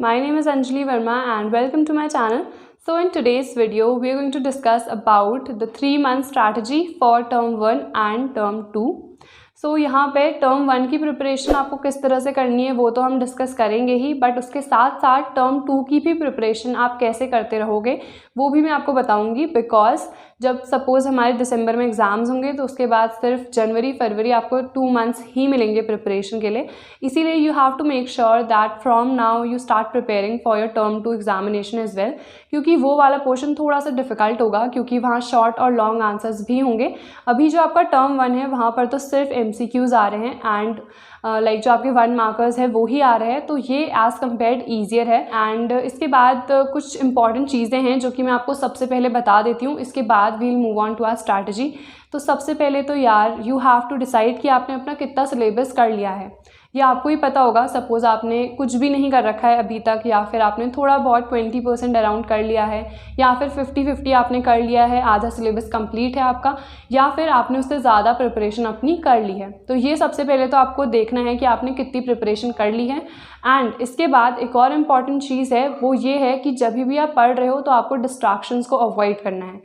My name is Anjali Verma and welcome to my channel. So in today's video, we are going to discuss about the 3-month strategy for term 1 and term 2. सो यहाँ पे term 1 की preparation आपको किस तरह से करनी है वो तो हम डिस्कस करेंगे ही, बट उसके साथ साथ टर्म 2 की भी प्रिपरेशन आप कैसे करते रहोगे वो भी मैं आपको बताऊंगी। बिकॉज जब सपोज़ हमारे दिसंबर में एग्ज़ाम्स होंगे तो उसके बाद सिर्फ जनवरी फरवरी आपको 2 मंथ्स ही मिलेंगे प्रिपरेशन के लिए। इसीलिए you have to make sure that from now you start preparing for your term 2 examination as well, क्योंकि वो वाला पोर्शन थोड़ा सा डिफ़िकल्ट होगा क्योंकि वहाँ शॉर्ट और लॉन्ग आंसर्स भी होंगे। अभी जो आपका टर्म 1 है वहाँ पर तो सिर्फ MCQs आ रहे हैं एंड लाइक जो आपके 1 मार्कर्स है वो ही आ रहे हैं, तो ये एज़ कम्पेयर्ड ईजियर है। एंड इसके बाद कुछ इंपॉर्टेंट चीज़ें हैं जो कि मैं आपको सबसे पहले बता देती हूँ, इसके बाद we'll move on to our strategy. तो सबसे पहले तो यार यू हैव टू डिसाइड कि आपने अपना कितना सिलेबस कर लिया है। ये आपको ही पता होगा, सपोज़ आपने कुछ भी नहीं कर रखा है अभी तक, या फिर आपने थोड़ा बहुत 20% अराउंड कर लिया है, या फिर 50-50 आपने कर लिया है, आधा सिलेबस कंप्लीट है आपका, या फिर आपने उससे ज़्यादा प्रिपरेशन अपनी कर ली है। तो ये सबसे पहले तो आपको देखना है कि आपने कितनी प्रिपरेशन कर ली है। एंड इसके बाद एक और इम्पॉर्टेंट चीज़ है, वो ये है कि जब भी आप पढ़ रहे हो तो आपको डिस्ट्रैक्शंस को अवॉइड करना है।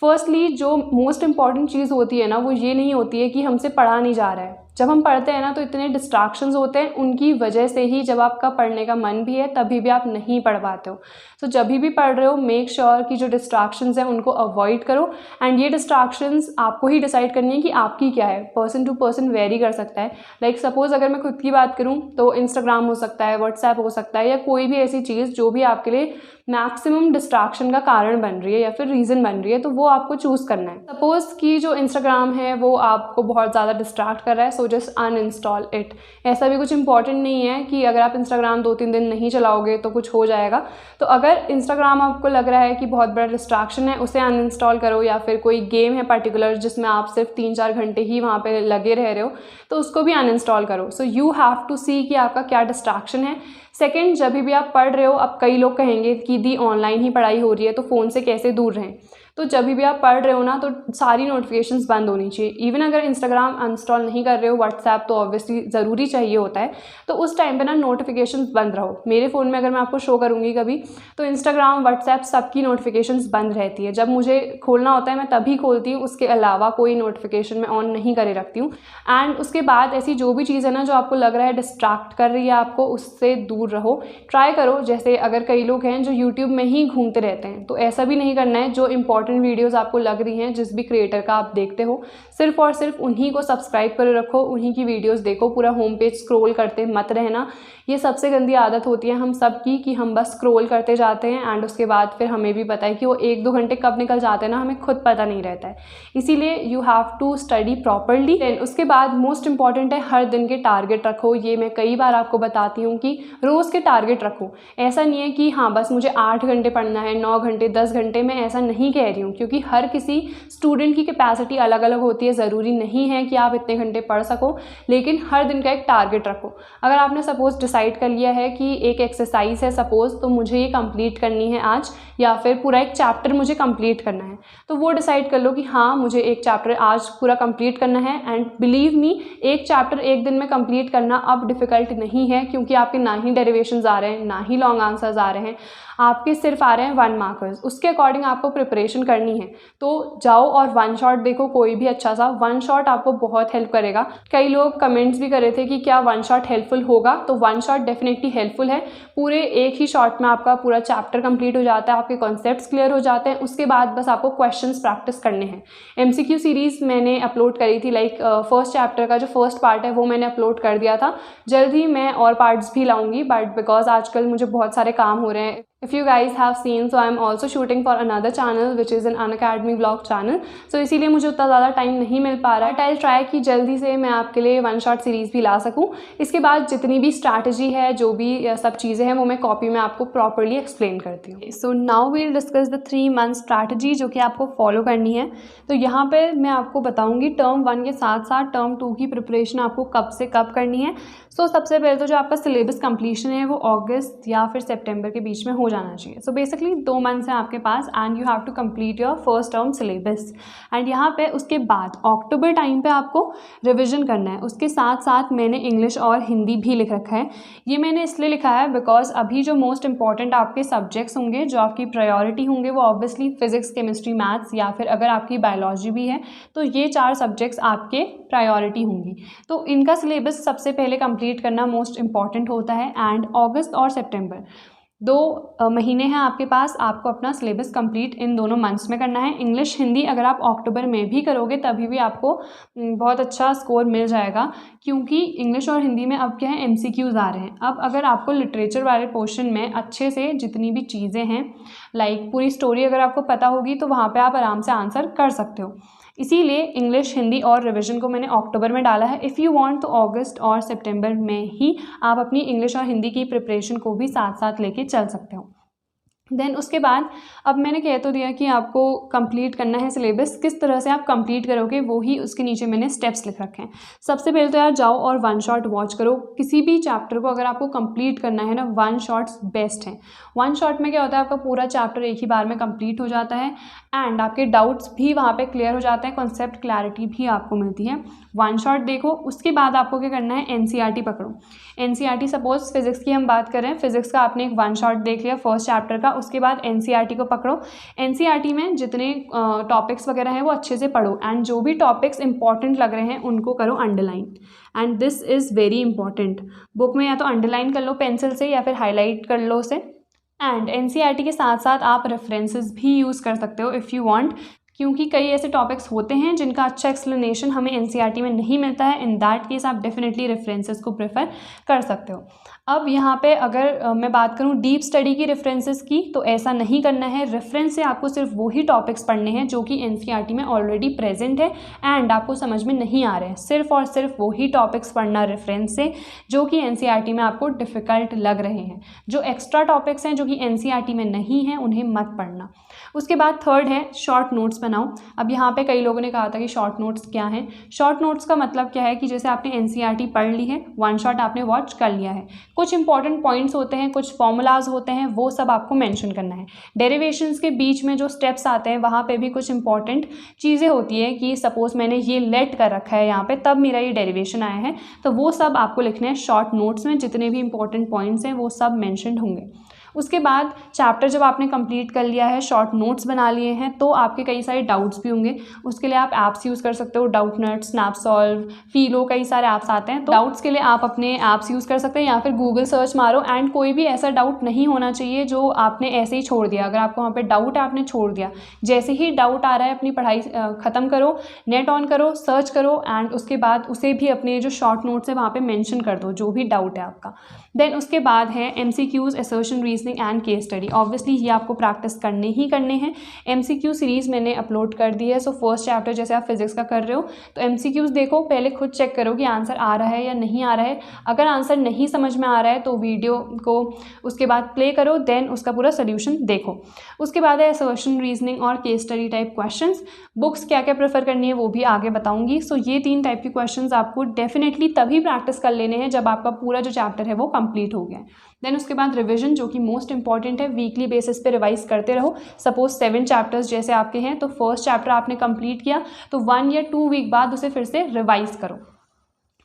फर्स्टली जो मोस्ट इम्पॉर्टेंट चीज़ होती है ना, वो ये नहीं होती है कि हमसे पढ़ा नहीं जा रहा है। जब हम पढ़ते हैं ना तो इतने डिस्ट्रैक्शंस होते हैं, उनकी वजह से ही जब आपका पढ़ने का मन भी है तभी भी आप नहीं पढ़ पाते हो। तो जब भी पढ़ रहे हो मेक श्योर कि जो डिस्ट्रैक्शंस हैं उनको अवॉइड करो। एंड ये डिस्ट्रैक्शंस आपको ही डिसाइड करनी है कि आपकी क्या है, पर्सन टू पर्सन वेरी कर सकता है। लाइक सपोज़ अगर मैं खुद की बात करूँ तो इंस्टाग्राम हो सकता है, व्हाट्सएप हो सकता है, या कोई भी ऐसी चीज़ जो भी आपके लिए मैक्सिमम डिस्ट्रैक्शन का कारण बन रही है या फिर रीज़न बन रही है, तो वो आपको चूज़ करना है। सपोज़ कि जो इंस्टाग्राम है वो आपको बहुत ज़्यादा डिस्ट्रैक्ट कर रहा है, सो जस्ट अनइंस्टॉल इट। ऐसा भी कुछ इंपॉर्टेंट नहीं है कि अगर आप इंस्टाग्राम 2-3 दिन नहीं चलाओगे तो कुछ हो जाएगा। तो अगर इंस्टाग्राम आपको लग रहा है कि बहुत बड़ा डिस्ट्रैक्शन है, उसे अनइंस्टॉल करो। या फिर कोई गेम है पर्टिकुलर जिसमें आप सिर्फ 3-4 घंटे ही वहाँ पे लगे रह रहे हो, तो उसको भी अनइंस्टॉल करो। सो यू हैव टू सी कि आपका क्या डिस्ट्रैक्शन है। सेकेंड, जब भी आप पढ़ रहे हो, अब कई लोग कहेंगे कि दी ऑनलाइन ही पढ़ाई हो रही है तो फ़ोन से कैसे दूर रहें। तो जब भी आप पढ़ रहे हो ना तो सारी नोटिफिकेशंस बंद होनी चाहिए। इवन अगर इंस्टाग्राम अनइंस्टॉल नहीं कर रहे हो, व्हाट्सएप तो ऑब्वियसली ज़रूरी चाहिए होता है, तो उस टाइम पे ना नोटिफिकेशंस बंद रहो। मेरे फ़ोन में अगर मैं आपको शो करूँगी कभी, तो इंस्टाग्राम व्हाट्सएप सबकी नोटिफिकेशंस बंद रहती है। जब मुझे खोलना होता है मैं तभी खोलती हूँ, उसके अलावा कोई नोटिफिकेशन मैं ऑन नहीं करे रखती हूँ। एंड उसके बाद ऐसी जो भी चीज़ है ना जो आपको लग रहा है डिस्ट्रैक्ट कर रही है आपको, उससे दूर रहो। ट्राई करो, जैसे अगर कई लोग हैं जो यूट्यूब में ही घूमते रहते हैं, तो ऐसा भी नहीं करना है। जो इंपॉर्टेंट वीडियोज़ आपको लग रही हैं, जिस भी क्रिएटर का आप देखते हो, सिर्फ और सिर्फ उन्हीं को सब्सक्राइब कर रखो, उन्हीं की वीडियोस देखो। पूरा होम पेज स्क्रॉल करते मत रहना। ये सबसे गंदी आदत होती है हम सब की कि हम बस स्क्रॉल करते जाते हैं एंड उसके बाद फिर हमें भी पता है कि वो 1-2 घंटे कब निकल जाते हैं ना, हमें खुद पता नहीं रहता है। इसीलिए you have to study properly. Then उसके बाद मोस्ट इंपॉर्टेंट है, हर दिन के टारगेट रखो। ये मैं कई बार आपको बताती हूँ कि रोज़ के टारगेट रखो। ऐसा नहीं है कि हाँ बस मुझे 8 घंटे पढ़ना है, 9 घंटे, 10 घंटे, मैं ऐसा नहीं कह रही हूँ, क्योंकि हर किसी स्टूडेंट की कैपेसिटी अलग अलग होती है। ज़रूरी नहीं है कि आप इतने घंटे पढ़ सको, लेकिन हर दिन का एक टारगेट रखो। अगर आपने सपोज़ डिसाइड कर लिया है कि एक एक्सरसाइज है सपोज़, तो मुझे ये कंप्लीट करनी है आज, या फिर पूरा एक चैप्टर मुझे कंप्लीट करना है, तो वो डिसाइड कर लो कि हाँ मुझे एक चैप्टर आज पूरा कंप्लीट करना है। एंड बिलीव मी, एक चैप्टर एक दिन में कंप्लीट करना अब डिफ़िकल्ट नहीं है, क्योंकि आपके ना ही डेरिवेशंस आ रहे हैं, ना ही लॉन्ग आंसर्स आ रहे हैं, आपके सिर्फ आ रहे हैं 1 मार्कर्स। उसके अकॉर्डिंग आपको प्रिपरेशन करनी है। तो जाओ और 1 शॉट देखो, कोई भी अच्छा सा 1 शॉट आपको बहुत हेल्प करेगा। कई लोग कमेंट्स भी कर रहे थे कि क्या 1 शॉट हेल्पफुल होगा, तो 1 शॉट डेफिनेटली हेल्पफुल है। पूरे एक ही शॉट में आपका पूरा चैप्टर कंप्लीट हो जाता है, आपके कॉन्सेप्ट्स क्लियर हो जाते हैं। उसके बाद बस आपको क्वेश्चंस प्रैक्टिस करने हैं। MCQ सीरीज़ मैंने अपलोड करी थी, लाइक फर्स्ट चैप्टर का जो फर्स्ट पार्ट है वो मैंने अपलोड कर दिया था। जल्द ही मैं और पार्ट्स भी लाऊंगी, बट बिकॉज आजकल मुझे बहुत सारे काम हो रहे हैं। If you guys have seen, so I am also shooting for another channel which is an Unacademy vlog channel. So इसीलिए मुझे उतना ज़्यादा टाइम नहीं मिल पा रहा है। I'll try कि जल्दी से मैं आपके लिए 1 शॉट सीरीज़ भी ला सकूँ। इसके बाद जितनी भी स्ट्रैटेजी है, जो भी सब चीज़ें हैं, वो मैं कॉपी में आपको प्रॉपरली एक्सप्लेन करती हूँ। So now we'll discuss the 3 month strategy जो कि आपको फॉलो करनी है। तो यहाँ पे मैं आपको बताऊँगी टर्म 1 के साथ साथ टर्म 2 की प्रिपरेशन आपको कब से कब करनी है। सो सबसे पहले तो जो आपका सिलेबस कंप्लीशन है वो अगस्त या फिर सितंबर के बीच में हो जाना चाहिए। सो बेसिकली 2 मंथ्स हैं आपके पास and you have to complete your first term syllabus. And यहाँ पे उसके बाद अक्टूबर टाइम पे आपको रिविजन करना है। उसके साथ साथ मैंने इंग्लिश और हिंदी भी लिख रखा है। ये मैंने इसलिए लिखा है बिकॉज अभी जो मोस्ट इंपॉर्टेंट आपके सब्जेक्ट्स होंगे, जो आपकी प्रायोरिटी होंगे, वो ऑब्वियसली फिजिक्स, केमिस्ट्री, मैथ्स या फिर अगर आपकी बायोलॉजी भी है तो ये 4 सब्जेक्ट्स आपके प्रायोरिटी होंगी। तो इनका सिलेबस सबसे पहले कंप्लीट करना मोस्ट इंपॉर्टेंट होता है। एंड अगस्त और सितंबर 2 महीने हैं आपके पास, आपको अपना सिलेबस कंप्लीट इन दोनों मंथ्स में करना है। इंग्लिश हिंदी अगर आप अक्टूबर में भी करोगे तभी भी आपको बहुत अच्छा स्कोर मिल जाएगा, क्योंकि इंग्लिश और हिंदी में अब क्या है, MCQs आ रहे हैं। अब अगर आपको लिटरेचर वाले पोर्शन में अच्छे से जितनी भी चीज़ें हैं, लाइक पूरी स्टोरी अगर आपको पता होगी तो वहाँ पर आप आराम से आंसर कर सकते हो। इसीलिए इंग्लिश, हिंदी और रिवीजन को मैंने अक्टूबर में डाला है। इफ़ यू वांट तो अगस्त और सितंबर में ही आप अपनी इंग्लिश और हिंदी की प्रिपरेशन को भी साथ साथ लेके चल सकते हो। देन उसके बाद अब मैंने कह तो दिया कि आपको कंप्लीट करना है सिलेबस, किस तरह से आप कंप्लीट करोगे वो ही उसके नीचे मैंने स्टेप्स लिख रखे हैं। सबसे पहले तो यार जाओ और 1 शॉट वॉच करो। किसी भी चैप्टर को अगर आपको कंप्लीट करना है ना, 1 शॉट्स बेस्ट है। 1 शॉट में क्या होता है, आपका पूरा चैप्टर एक ही बार में कंप्लीट हो जाता है एंड आपके डाउट्स भी वहाँ पे क्लियर हो जाते हैं, कॉन्सेप्ट क्लैरिटी भी आपको मिलती है। 1 शॉट देखो, उसके बाद आपको क्या करना है, NCERT पकड़ो। NCERT सपोज फिजिक्स की हम बात कर रहे हैं, फिजिक्स का आपने एक 1 शॉट देख लिया फर्स्ट चैप्टर का, उसके बाद NCERT को पकड़ो। NCERT में जितने टॉपिक्स वगैरह हैं वो अच्छे से पढ़ो एंड जो भी टॉपिक्स इंपॉर्टेंट लग रहे हैं उनको करो underline. And this is very important. Book में या तो अंडरलाइन कर लो पेंसिल से या फिर हाईलाइट कर लो उसे। एंड NCERT के साथ साथ आप रेफरेंसेस भी यूज़ कर सकते हो इफ़ यू वांट, क्योंकि कई ऐसे टॉपिक्स होते हैं जिनका अच्छा एक्सप्लेनेशन हमें NCERT में नहीं मिलता है। इन दैट केस आप डेफिनेटली रेफरेंसेस को प्रेफर कर सकते हो। अब यहाँ पे अगर मैं बात करूँ डीप स्टडी की रेफरेंसेस की, तो ऐसा नहीं करना है। रेफरेंस से आपको सिर्फ वही टॉपिक्स पढ़ने हैं जो कि NCERT में ऑलरेडी प्रेजेंट है एंड आपको समझ में नहीं आ रहे हैं। सिर्फ और सिर्फ वही टॉपिक्स पढ़ना रेफरेंस से जो कि NCERT में आपको डिफ़िकल्ट लग रहे हैं। जो एक्स्ट्रा टॉपिक्स हैं जो कि NCERT में नहीं हैं उन्हें मत पढ़ना। उसके बाद थर्ड है शॉर्ट नोट्स बनाओ। अब यहाँ पे कई लोगों ने कहा था कि शॉर्ट नोट्स क्या हैं। शॉर्ट नोट्स का मतलब क्या है कि जैसे आपने NCERT पढ़ ली है, 1 शॉट आपने वॉच कर लिया है, कुछ इंपॉर्टेंट पॉइंट्स होते हैं, कुछ फॉर्मूलाज होते हैं, वो सब आपको मेंशन करना है। डेरिवेशंस के बीच में जो स्टेप्स आते हैं वहाँ पे भी कुछ इंपॉर्टेंट चीज़ें होती है कि सपोज मैंने ये लेट कर रखा है यहाँ पे, तब मेरा ये डेरिवेशन आया है, तो वो सब आपको लिखने हैं शॉर्ट नोट्स में। जितने भी इंपॉर्टेंट पॉइंट्स हैं वो सब मैंशन होंगे। उसके बाद चैप्टर जब आपने कंप्लीट कर लिया है, शॉर्ट नोट्स बना लिए हैं, तो आपके कई सारे डाउट्स भी होंगे। उसके लिए आप ऐप्स यूज़ कर सकते हो, डाउटनट, स्नैपसॉल्व, फीलो, कई सारे ऐप्स आते हैं। तो डाउट्स के लिए आप अपने ऐप्स यूज़ कर सकते हैं या फिर गूगल सर्च मारो। एंड कोई भी ऐसा डाउट नहीं होना चाहिए जो आपने ऐसे ही छोड़ दिया। अगर आपको वहाँ पे डाउट है, आपने छोड़ दिया, जैसे ही डाउट आ रहा है अपनी पढ़ाई ख़त्म करो, नेट ऑन करो, सर्च करो एंड उसके बाद उसे भी अपने जो शॉर्ट नोट्स है वहाँ पे मेंशन कर दो, जो भी डाउट है आपका। देन उसके बाद है MCQs, assertion, reasoning and case study. Obviously ये आपको प्रैक्टिस करने ही करने हैं। MCQ सीरीज़ मैंने अपलोड कर दी है। सो फर्स्ट चैप्टर जैसे आप फिजिक्स का कर रहे हो तो MCQs देखो, पहले खुद चेक करो कि आंसर आ रहा है या नहीं आ रहा है। अगर आंसर नहीं समझ में आ रहा है तो वीडियो को उसके बाद प्ले करो, देन उसका पूरा सोल्यूशन देखो। उसके बाद है असर्शन, रीजनिंग और case study type questions. Books क्या क्या प्रेफर करनी है वो भी आगे बताऊंगी। सो ये 3 टाइप के क्वेश्चंस आपको डेफिनेटली तभी प्रैक्टिस कर लेने हैं जब आपका पूरा जो चैप्टर है वो कंप्लीट हो गया है। देन उसके बाद रिवीजन, जो कि मोस्ट इंपॉर्टेंट है। वीकली बेसिस पे रिवाइज करते रहो। सपोज 7 चैप्टर्स जैसे आपके हैं तो फर्स्ट चैप्टर आपने कंप्लीट किया तो 1 या 2 वीक बाद उसे फिर से रिवाइज करो।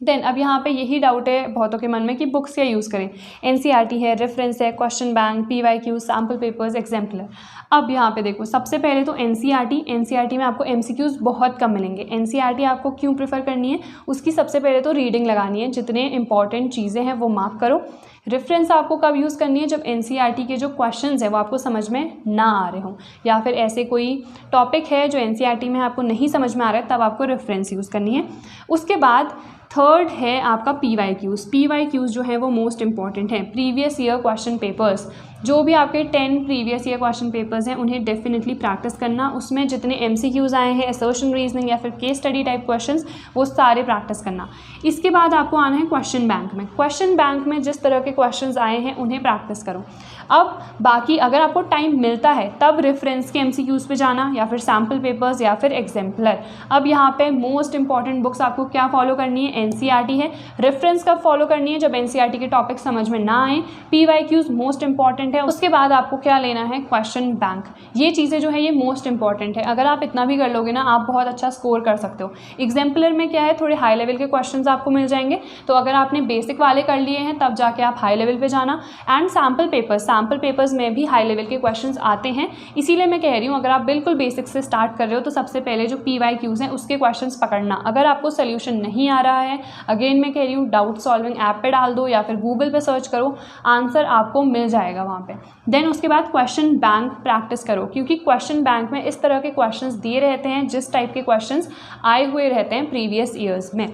देन अब यहाँ पे यही डाउट है बहुतों के मन में कि बुक्स क्या यूज़ करें। NCERT है, रेफरेंस है, question bank, PYQ, sample papers, exemplar. अब यहाँ पे देखो, सबसे पहले तो NCERT में आपको MCQs बहुत कम मिलेंगे। NCERT आपको क्यों प्रेफर करनी है, उसकी सबसे पहले तो रीडिंग लगानी है, जितने इंपॉर्टेंट चीज़ें हैं वो मार्क करो। रेफरेंस आपको कब यूज़ करनी है, जब NCERT के जो क्वेश्चंस है वो आपको समझ में ना आ रहे हों या फिर ऐसे कोई टॉपिक है जो NCERT में आपको नहीं समझ में आ रहा है, तब आपको रेफरेंस यूज़ करनी है। उसके बाद थर्ड है आपका PYQs जो है वो मोस्ट इंपॉर्टेंट है। प्रीवियस ईयर क्वेश्चन पेपर्स, जो भी आपके 10 प्रीवियस ईयर क्वेश्चन पेपर्स हैं उन्हें डेफिनेटली प्रैक्टिस करना। उसमें जितने MCQs आए हैं, असर्शन, रीजनिंग या फिर केस स्टडी टाइप क्वेश्चंस, वो सारे प्रैक्टिस करना। इसके बाद आपको आना है क्वेश्चन बैंक में। क्वेश्चन बैंक में जिस तरह के क्वेश्चंस आए हैं उन्हें प्रैक्टिस करो। अब बाकी अगर आपको टाइम मिलता है तब रेफरेंस के MCQs पे जाना या फिर सैम्पल पेपर्स या फिर एग्जाम्पलर। अब यहाँ पे मोस्ट इंपॉर्टेंट बुक्स आपको क्या फॉलो करनी है, NCERT है। रेफरेंस कब फॉलो करनी है, जब NCERT के टॉपिक समझ में ना आए। PYQs मोस्ट इंपॉर्टेंट इंपॉर्टेंट है। उसके बाद आपको क्या लेना है, क्वेश्चन बैंक। ये चीज़ें जो है ये मोस्ट इंपॉर्टेंट है। अगर आप इतना भी कर लोगे ना, आप बहुत अच्छा स्कोर कर सकते हो। एग्जाम्पलर में क्या है, थोड़े हाई लेवल के क्वेश्चंस आपको मिल जाएंगे, तो अगर आपने बेसिक वाले कर लिए हैं तब जाके आप हाई लेवल पे जाना। एंड सैम्पल पेपर्स में भी हाई लेवल के क्वेश्चंस आते हैं, इसीलिए मैं कह रही हूँ अगर आप बिल्कुल बेसिक से स्टार्ट कर रहे हो तो सबसे पहले जो PYQs हैं उसके क्वेश्चंस पकड़ना। अगर आपको सोल्यूशन नहीं आ रहा है, अगेन मैं कह रही हूँ डाउट सॉल्विंग ऐप पे डाल दो या फिर गूगल पे सर्च करो, आंसर आपको मिल जाएगा वहाँ पे। देन उसके बाद क्वेश्चन बैंक प्रैक्टिस करो, क्योंकि क्वेश्चन बैंक में इस तरह के क्वेश्चंस दिए रहते हैं जिस टाइप के क्वेश्चंस आए हुए रहते हैं प्रीवियस ईयर्स में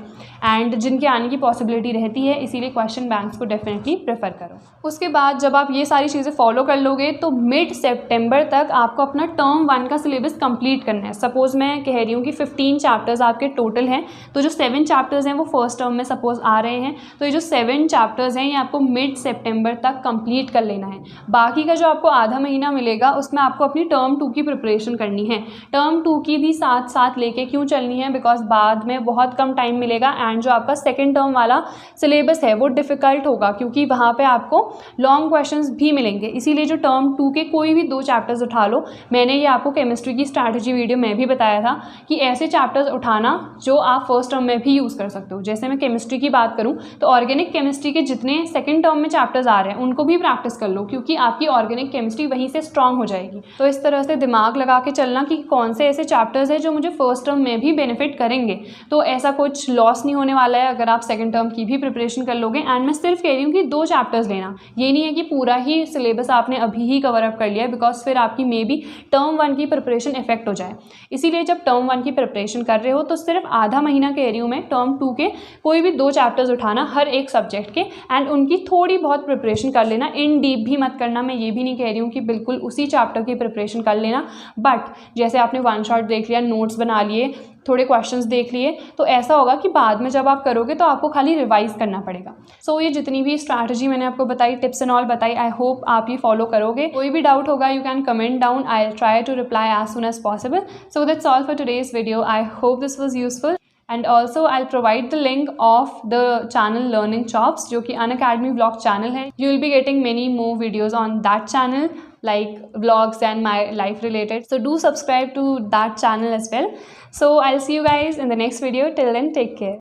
एंड जिनके आने की पॉसिबिलिटी रहती है, इसीलिए क्वेश्चन बैंक्स को डेफिनेटली प्रेफर करो। उसके बाद जब आप ये सारी चीज़ें फॉलो कर लोगे तो मिड सितंबर तक आपको अपना टर्म 1 का सिलेबस कंप्लीट करना है। सपोज़ मैं कह रही हूँ कि 15 चैप्टर्स आपके टोटल हैं, तो जो 7 चैप्टर्स हैं वो फर्स्ट टर्म में सपोज आ रहे हैं, तो ये जो 7 चैप्टर्स हैं ये आपको मिड सितंबर तक कंप्लीट कर लेना है। बाकी का जो आपको आधा महीना मिलेगा उसमें आपको अपनी टर्म 2 की प्रिपरेशन करनी है। टर्म 2 की भी साथ साथ लेके क्यों चलनी है, बिकॉज बाद में बहुत कम टाइम मिलेगा एंड जो आपका सेकेंड टर्म वाला सिलेबस है वो डिफ़िकल्ट होगा, क्योंकि वहाँ पे आपको लॉन्ग क्वेश्चंस भी मिलेंगे। इसीलिए जो टर्म 2 के कोई भी 2 चैप्टर्स उठा लो। मैंने ये आपको केमिस्ट्री की स्ट्रैटेजी वीडियो में भी बताया था कि ऐसे चैप्टर्स उठाना जो आप फर्स्ट टर्म में भी यूज़ कर सकते हो। जैसे मैं केमिस्ट्री की बात करूँ तो ऑर्गेनिक केमिस्ट्री के जितने सेकेंड टर्म में चैप्टर्स आ रहे हैं उनको भी प्रैक्टिस कर लो, क्योंकि आपकी ऑर्गेनिक केमिस्ट्री वहीं से स्ट्रांग हो जाएगी। तो इस तरह से दिमाग लगा के चलना कि कौन से ऐसे चैप्टर्स हैं जो मुझे फर्स्ट टर्म में भी बेनिफिट करेंगे। तो ऐसा कुछ लॉस नहीं होने वाला है अगर आप सेकेंड टर्म की भी प्रिपरेशन कर लोगे। एंड मैं सिर्फ कह रही हूँ कि 2 चैप्टर्स लेना, ये नहीं है कि पूरा ही सिलेबस आपने अभी ही कवर अप कर लिया है, बिकॉज फिर आपकी मे बी टर्म 1 की प्रिपरेशन इफेक्ट हो जाए। इसीलिए जब टर्म 1 की प्रिपरेशन कर रहे हो तो सिर्फ आधा महीना कह रही हूँ मैं, टर्म 2 के कोई भी 2 चैप्टर्स उठाना हर एक सब्जेक्ट के एंड उनकी थोड़ी बहुत प्रिपरेशन कर लेना। इन डीप भी मत करना, मैं ये भी नहीं कह रही हूँ कि बिल्कुल उसी चैप्टर की प्रिपरेशन कर लेना, बट जैसे आपने 1 शॉट देख लिया, नोट्स बना लिए, थोड़े क्वेश्चंस देख लिए, तो ऐसा होगा कि बाद में जब आप करोगे तो आपको खाली रिवाइज करना पड़ेगा। सो ये जितनी भी स्ट्रैटेजी मैंने आपको बताई, टिप्स एंड ऑल बताई, आई होप आप ये फॉलो करोगे। कोई भी डाउट होगा you can comment down, I will try to reply as soon as possible. So that's all for today's video. I hope this was useful and also I'll provide the link of the channel Learning Chops, जो कि Unacademy vlog channel है। You will be getting many more videos on that channel like vlogs and my life related, so do subscribe to that channel as well. So I'll see you guys in the next video. Till then, take care.